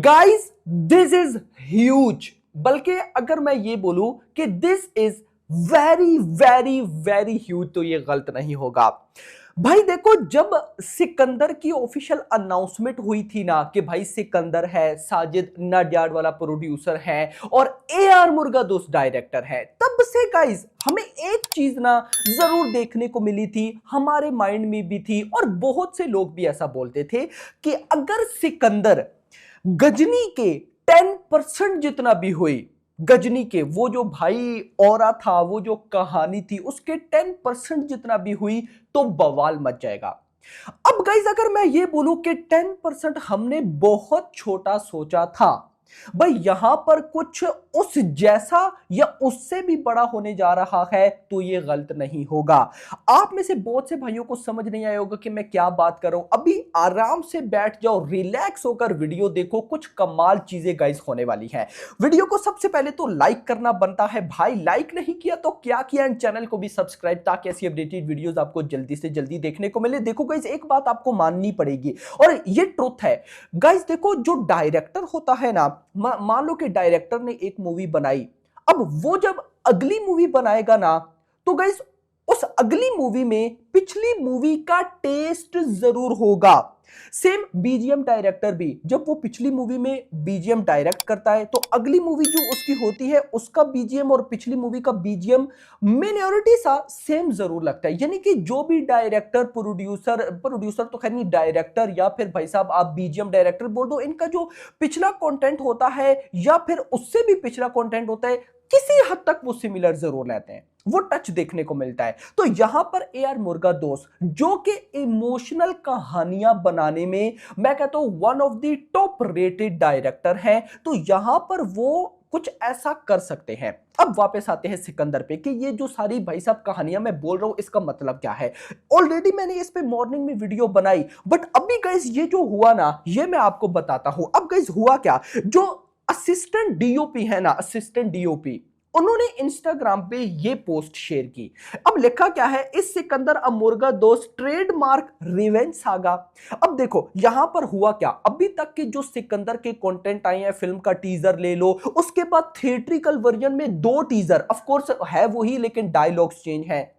Guys this is huge, बल्कि अगर मैं ये बोलूं कि this is very very very huge तो ये गलत नहीं होगा। भाई देखो, जब सिकंदर की ऑफिशियल अनाउंसमेंट हुई थी ना कि भाई सिकंदर है, साजिद नडियाड वाला प्रोड्यूसर है और ए आर मुर्गा दोस्त डायरेक्टर है, तब से गाइस हमें एक चीज ना जरूर देखने को मिली थी, हमारे माइंड में भी थी और बहुत से लोग भी ऐसा बोलते थे कि अगर सिकंदर गजनी के 10% जितना भी हुई, गजनी के वो जो भाई औरा था, वो जो कहानी थी, उसके 10% जितना भी हुई तो बवाल मच जाएगा। अब गाइज अगर मैं ये बोलूं कि 10% हमने बहुत छोटा सोचा था, भाई यहां पर कुछ उस जैसा या उससे भी बड़ा होने जा रहा है तो ये गलत नहीं होगा। आप में से बहुत से भाइयों को समझ नहीं आया होगा कि मैं क्या बात कर रहा हूं। अभी आराम से बैठ जाओ, रिलैक्स होकर वीडियो देखो, कुछ कमाल चीजें गाइस होने वाली हैं। वीडियो को सबसे पहले तो लाइक करना बनता है भाई, लाइक नहीं किया तो क्या किया, एंड चैनल को भी सब्सक्राइब, ताकि ऐसी अपडेटेड वीडियोस आपको जल्दी से जल्दी देखने को मिले। देखो गाइस, एक बात आपको माननी पड़ेगी और ये ट्रुथ है गाइस। देखो, जो डायरेक्टर होता है ना, मान लो कि डायरेक्टर ने एक मूवी बनाई, अब वो जब अगली मूवी बनाएगा ना, तो गाइस उस अगली मूवी में पिछली मूवी का टेस्ट जरूर होगा। सेम बीजीएम डायरेक्टर भी जब वो पिछली मूवी में बीजीएम डायरेक्ट करता है तो अगली मूवी जो उसकी होती है उसका बीजीएम और पिछली मूवी का बीजीएम मिनोरिटी सा सेम जरूर लगता है। यानी कि जो भी डायरेक्टर, प्रोड्यूसर तो खैर नहीं, डायरेक्टर या फिर भाई साहब आप बीजीएम डायरेक्टर बोल दो, इनका जो पिछला कंटेंट होता है या फिर उससे भी पिछला कंटेंट होता है, किसी हद तक वो सिमिलर जरूर रहते हैं, वो टच देखने को मिलता है। तो यहां पर ए आर मुर्गा दोस्त जो कि इमोशनल कहानियां बनाने में मैं कहता हूं one of the top rated director हैं, तो यहां पर वो कुछ ऐसा कर सकते हैं। अब वापस आते हैं सिकंदर पे कि ये जो सारी भाई साहब कहानियां मैं बोल रहा हूं इसका मतलब क्या है। ऑलरेडी मैंने इस पे मॉर्निंग में वीडियो बनाई, बट अभी गाइस ये जो हुआ ना, ये मैं आपको बताता हूं। अब गाइस हुआ क्या, जो असिस्टेंट डीओपी है ना, असिस्टेंट डीओपी, उन्होंने इंस्टाग्राम पे ये पोस्ट शेयर की। अब लिखा क्या है, इस सिकंदर अ मुर्गा दोस्त ट्रेडमार्क रिवेंज सागा। अब देखो यहां पर हुआ क्या, अभी तक के जो सिकंदर के कंटेंट आए हैं, फिल्म का टीजर ले लो, उसके बाद थिएट्रिकल वर्जन में 2 टीजर, ऑफ कोर्स है वही लेकिन डायलॉग्स चेंज है।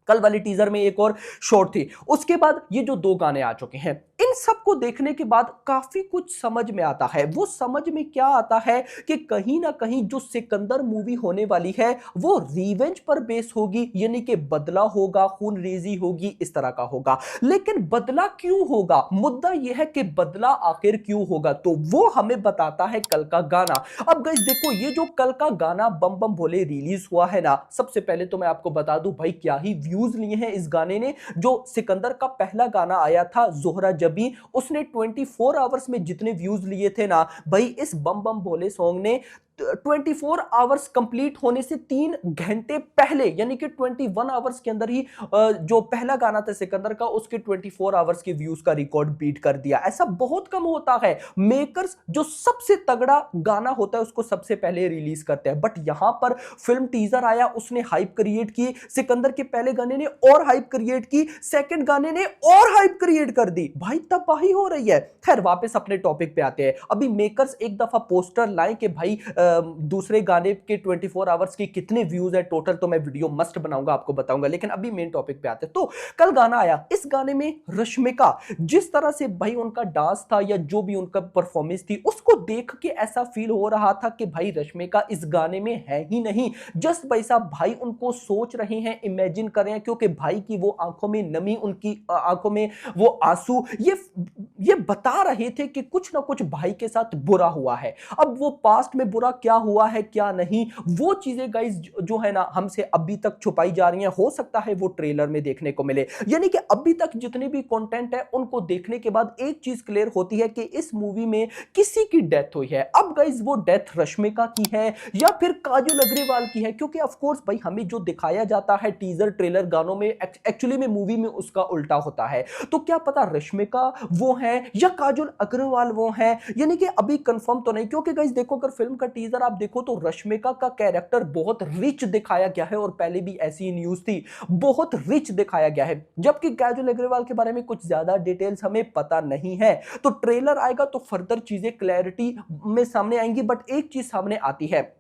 कल वाली टीजर में एक और शॉर्ट थी, उसके बाद ये जो 2 गाने आ चुके हैं, इन सबको देखने के बाद काफी कुछ समझ में आता है। वो समझ में क्या आता है कि कहीं ना कहीं जो सिकंदर मूवी होने वाली है वो रिवेंज पर बेस होगी, यानी कि बदला होगा, खूनरेजी होगी, इस तरह का होगा। लेकिन बदला क्यों होगा, मुद्दा यह है कि बदला आखिर क्यों होगा, तो वो हमें बताता है कल का गाना। अब गाइस देखो, ये जो कल का गाना बम बम भोले रिलीज हुआ है ना, सबसे पहले तो मैं आपको बता दूं भाई क्या ही व्यूज लिए हैं इस गाने ने। जो सिकंदर का पहला गाना आया था जोहरा जबी, उसने 24 आवर्स में जितने व्यूज लिए थे ना, भाई इस बम बम भोले सॉन्ग ने 24 आवर्स कंप्लीट होने से 3 घंटे पहले, यानी कि 21 आवर्स के अंदर ही जो पहला गाना था सिकंदर का, उसके 24 आवर्स के व्यूज का रिकॉर्ड बीट कर दिया। ऐसा बहुत कम होता है, मेकर्स जो सबसे तगड़ा गाना होता है उसको सबसे पहले रिलीज करते हैं। बट यहां पर फिल्म टीजर आया, उसने हाइप क्रिएट की, सिकंदर के पहले गाने ने और हाइप क्रिएट की, सेकंड गाने ने और हाइप क्रिएट कर दी, भाई तबाही हो रही है। खैर वापस अपने टॉपिक पे आते हैं। अभी मेकर्स एक दफा पोस्टर लाए कि भाई दूसरे गाने के 24 आवर्स के कितने व्यूज है टोटल, तो मैं वीडियो मस्ट बनाऊंगा, आपको बताऊंगा। लेकिन अभी मेन टॉपिक पे आते हैं। तो कल गाना आया, इस गाने में रश्मिका जिस तरह से भाई उनका डांस था या जो भी उनका परफॉर्मेंस थी, उसको देख के ऐसा फील हो रहा था कि भाई रश्मिका इस गाने में है ही नहीं। जस्ट भाई साहब भाई उनको सोच रहे हैं, इमेजिन कर रहे हैं, क्योंकि भाई की वो आंखों में नमी, उनकी आंखों में वो आंसू, ये बता रहे थे कि कुछ ना कुछ भाई के साथ बुरा हुआ है। अब वो पास्ट में बुरा क्या हुआ है क्या नहीं, वो चीजें गाइस जो है ना हमसे अभी तक छुपाई जा रही हैं। हो सकता है वो ट्रेलर में देखने को मिले। यानी कि अभी तक जितने भी कंटेंट है उनको देखने के बाद एक चीज क्लियर होती है कि इस मूवी में किसी की डेथ हुई है। अब गाइस वो डेथ रश्मिका की है या फिर काजल अग्रवाल की है, क्योंकि ऑफ कोर्स भाई हमें जो दिखाया जाता है टीजर ट्रेलर गानों में, एक्चुअली में मूवी में उसका उल्टा होता है। तो क्या पता रश्मिका वो है या काजल अग्रवाल वो है, यानी कि अभी कंफर्म तो नहीं। क्योंकि गाइस देखो, अगर फिल्म का टीजर टीजर आप देखो तो रश्मिका का कैरेक्टर बहुत रिच दिखाया गया है और पहले भी ऐसी न्यूज थी, बहुत रिच दिखाया गया है, जबकि काजोल अग्रवाल के बारे में कुछ ज्यादा डिटेल्स हमें पता नहीं है। तो ट्रेलर आएगा तो फर्दर चीजें क्लैरिटी में सामने आएंगी, बट एक चीज सामने आती है,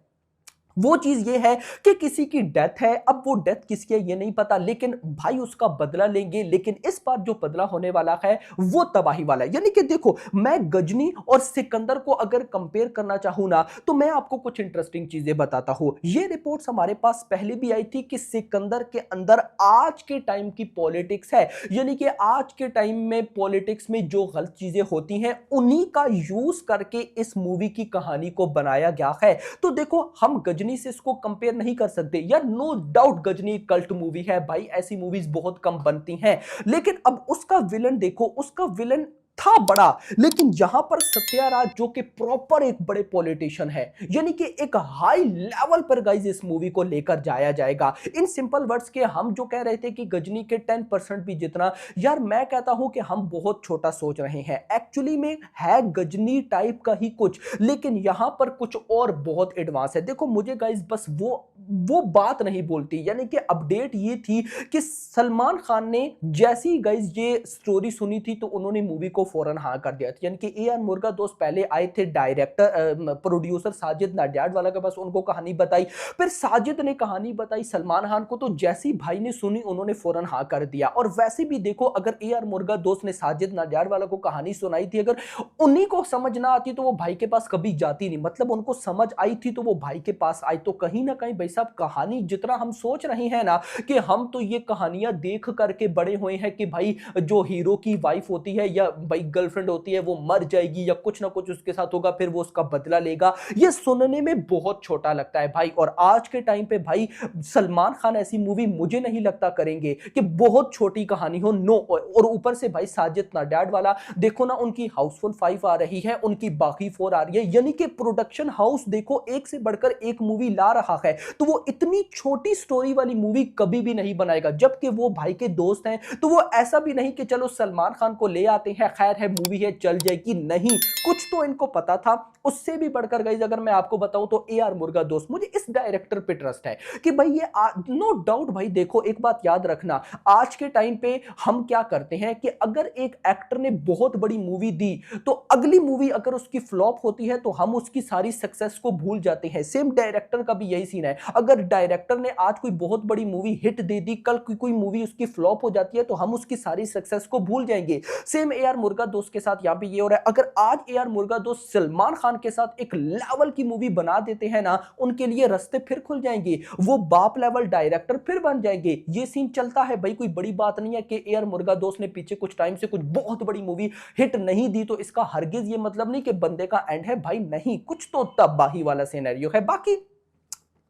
वो चीज ये है कि किसी की डेथ है। अब वो डेथ किसकी है ये नहीं पता, लेकिन भाई उसका बदला लेंगे, लेकिन इस बार जो बदला होने वाला है वो तबाही वाला है। यानी कि देखो, मैं गजनी और सिकंदर को अगर कंपेयर करना चाहूं ना, तो मैं आपको कुछ इंटरेस्टिंग चीजें बताता हूं। ये रिपोर्ट्स हमारे पास पहले भी आई थी कि सिकंदर के अंदर आज के टाइम की पॉलिटिक्स है, यानी कि आज के टाइम में पॉलिटिक्स में जो गलत चीजें होती हैं उन्हीं का यूज करके इस मूवी की कहानी को बनाया गया है। तो देखो, हम गजनी से इसको कंपेयर नहीं कर सकते यार, no doubt Ghajini cult movie है भाई, ऐसी मूवीज बहुत कम बनती हैं, लेकिन अब उसका विलन देखो, उसका विलन था बड़ा, लेकिन यहां पर सत्याराज जो कि प्रॉपर एक बड़े पॉलिटिशियन है, यानी कि एक हाई लेवल पर गाइस इस मूवी को लेकर जाया जाएगा। इन सिंपल वर्ड्स के हम जो कह रहे थे कि गजनी के 10% भी जितना, यार मैं कहता हूं कि हम बहुत छोटा सोच रहे हैं। एक्चुअली में है गजनी टाइप का ही कुछ, लेकिन यहां पर कुछ और बहुत एडवांस है। देखो मुझे गाइस बस वो बात नहीं बोलती, यानी कि अपडेट ये थी कि सलमान खान ने जैसी गाइस ये स्टोरी सुनी थी तो उन्होंने मूवी को फौरन हाँ कर दिया था। यानी कि ए आर मुर्गा दोस्त पहले आए थे, डायरेक्टर प्रोड्यूसर साजिद नडियाडवाला के पास, उनको कहानी बताई, फिर साजिद ने कहानी बताई सलमान खान को, तो जैसी भाई ने सुनी उन्होंने फौरन हाँ कर दिया। और वैसे भी देखो, अगर ए आर मुर्गा दोस्त ने साजिद नडियाडवाला को कहानी सुनाई थी, अगर उन्हीं को समझ ना आती तो वो भाई के पास कभी जाती नहीं, मतलब उनको समझ आई थी तो वो भाई के पास आई। तो कहीं ना कहीं भाई साहब, कहानी जितना हम सोच रहे हैं ना कि हम तो ये कहानियां देख करके बड़े हुए हैं कि भाई जो हीरो की वाइफ होती है या भाई गर्लफ्रेंड होती है वो मर जाएगी या कुछ ना कुछ उसके साथ होगा, फिर वो उसका बदला लेगा, ये सुनने में बहुत छोटा लगता है भाई। और आज के टाइम पे भाई सलमान खान ऐसी मूवी मुझे नहीं लगता करेंगे कि बहुत छोटी कहानी हो, नो। और ऊपर से भाई साजिद नडियाडवाला देखो ना, उनकी हाउसफुल 5 आ रही है, उनकी बाकी 4 आ रही है, यानी कि प्रोडक्शन हाउस देखो एक से बढ़कर एक मूवी ला रहा है, तो वो इतनी छोटी स्टोरी वाली मूवी कभी भी नहीं बनाएगा। जबकि वो भाई के दोस्त हैं तो वो ऐसा भी नहीं कि चलो सलमान खान को ले आते हैं, खैर है मूवी है चल जाएगी, नहीं, कुछ तो इनको पता था। उससे भी बढ़कर गाइस अगर मैं आपको बताऊं तो ए आर मुर्गा दोस्त, मुझे इस डायरेक्टर पे ट्रस्ट है कि भाई ये नो डाउट भाई देखो, एक बात याद रखना, आज के टाइम पे हम क्या करते हैं कि अगर एक एक्टर ने बहुत बड़ी मूवी दी तो अगली मूवी अगर उसकी फ्लॉप होती है तो हम उसकी सारी सक्सेस को भूल जाते हैं। सेम डायरेक्टर का भी यही सीन है, अगर डायरेक्टर ने आज कोई बहुत बड़ी मूवी हिट दे दी, कल कोई मूवी उसकी फ्लॉप हो जाती है तो हम उसकी सारी सक्सेस को भूल जाएंगे। सेम ए आर मुर्गा दोस्त के साथ यहां पे ये हो रहा है। अगर आज ए आर मुर्गा दोस्त सलमान खान के साथ एक लेवल की मूवी बना देते हैं ना, उनके लिए रास्ते फिर खुल जाएंगे, वो बाप लेवल डायरेक्टर फिर बन जाएंगे। ये सीन चलता है भाई, कोई बड़ी बात नहीं है कि ए आर मुर्गा दोस्त ने पीछे कुछ टाइम से कुछ बहुत बड़ी मूवी हिट नहीं दी तो इसका हरगिज ये मतलब नहीं कि बंदे का एंड है भाई, नहीं, कुछ तो तबाही वाला सिनेरियो है। बाकी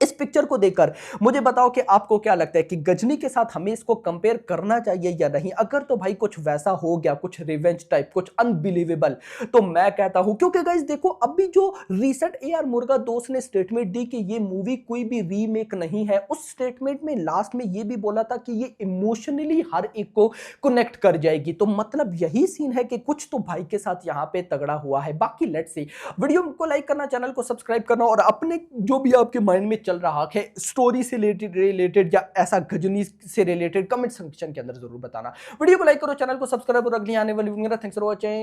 इस पिक्चर को देखकर मुझे बताओ कि आपको क्या लगता है कि गजनी के साथ हमें इसको कंपेयर करना चाहिए या नहीं। अगर तो भाई कुछ वैसा हो गया, कुछ रिवेंज टाइप, कुछ अनबिलीवेबल, तो मैं कहता हूं, क्योंकि गाइस देखो अभी जो रिसेंट ए आर मुर्गा दोस्त ने स्टेटमेंट दी कि ये मूवी कोई भी रीमेक नहीं है, उस स्टेटमेंट में लास्ट में ये भी बोला था कि ये इमोशनली हर एक को कनेक्ट कर जाएगी। तो मतलब यही सीन है कि कुछ तो भाई के साथ यहां पे तगड़ा हुआ है। बाकी लेट्स सी, वीडियो को लाइक करना, चैनल को सब्सक्राइब करना और अपने जो भी आपके माइंड में चल रहा है स्टोरी से रिलेटेड या ऐसा गजनी से रिलेटेड कमेंट सेक्शन के अंदर जरूर बताना। वीडियो को लाइक करो, चैनल को सब्सक्राइब और अगली आने वाली वीडियो। Thanks for watching.